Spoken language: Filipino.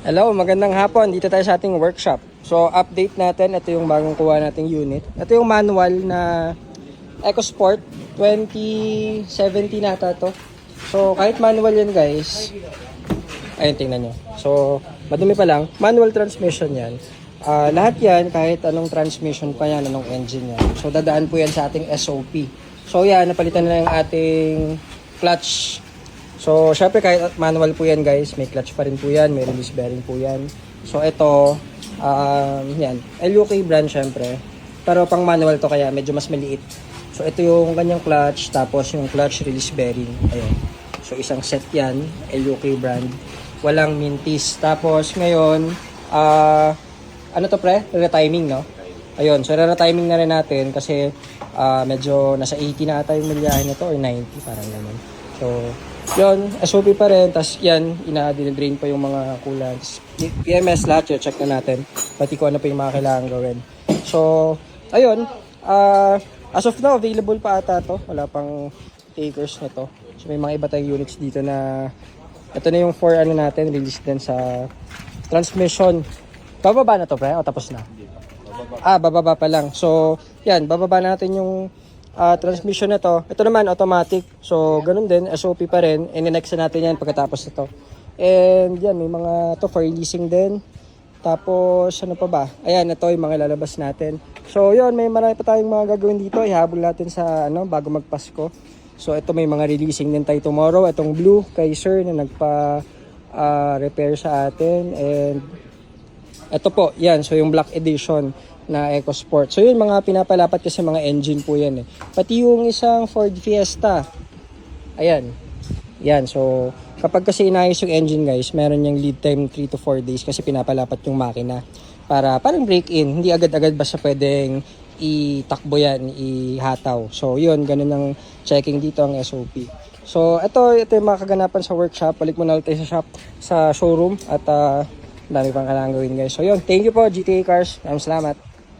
Hello, magandang hapon. Dito tayo sa ating workshop. So, update natin. Ito yung bagong kuha nating unit. Ito yung manual na EcoSport 2017 nata to. So, kahit manual yan guys. Ayun, tingnan nyo. So, madumi pa lang. Manual transmission yan. Lahat yan, kahit anong transmission pa yan, anong engine yan. So, dadaan po yan sa ating SOP. So, yan, napalitan na yung ating clutch. So, syempre kahit manual po yan guys, may clutch pa rin po yan, may release bearing po yan. So, ito, yan, LUK brand syempre. Pero pang manual to kaya medyo mas maliit. So, ito yung kanyang clutch, tapos yung clutch release bearing. Ayun. So, isang set yan, LUK brand. Walang mintis. Tapos, ngayon, ano to pre? Re-timing, no? Ayun, so re-timing na rin natin kasi medyo nasa 80 na ata yung milyahe na to or 90, parang ganun. So, yun, SOP pa rin. Tapos yan, ina-drain pa yung mga coolants. PMS lahat yun, check na natin. Pati kung ano pa yung mga kailangan gawin. So, ayun. As of now, available pa ata to. Wala pang takers na to. So, may mga iba tayong units dito na ito na yung 4 ano natin, release din sa transmission. Bababa na to, pre? O tapos na? Bababa pa lang. So, yan, bababa natin yung transmission na to. Ito naman automatic. So, ganun din, SOP pa rin. I-next na natin yan pagkatapos nito. And yan, may mga to for releasing din. Tapos, ano pa ba? Ayan, ito yung mga lalabas natin. So, yun, may marami pa tayong mga gagawin dito. Ihabol natin sa, bago magpasko. So, ito may mga releasing din tayo tomorrow. Itong blue kay Sir na nagpa-repair sa atin. And, ito po, yan. So, yung black edition na EcoSport. So yun, mga pinapalapat kasi mga engine po yan eh. Pati yung isang Ford Fiesta. Ayan. Yan. So kapag kasi inayos yung engine guys, meron yung lead time 3 to 4 days kasi pinapalapat yung makina. Para parang break-in. Hindi agad-agad basta pwedeng itakbo yan, ihataw. So yun, ganun ang checking dito ang SOP. So ito yung mga kaganapan sa workshop. Balik muna ulit tayo sa shop, sa showroom. At dami pang kailangan gawin guys. So yun, thank you po GTA Cars. Maraming salamat.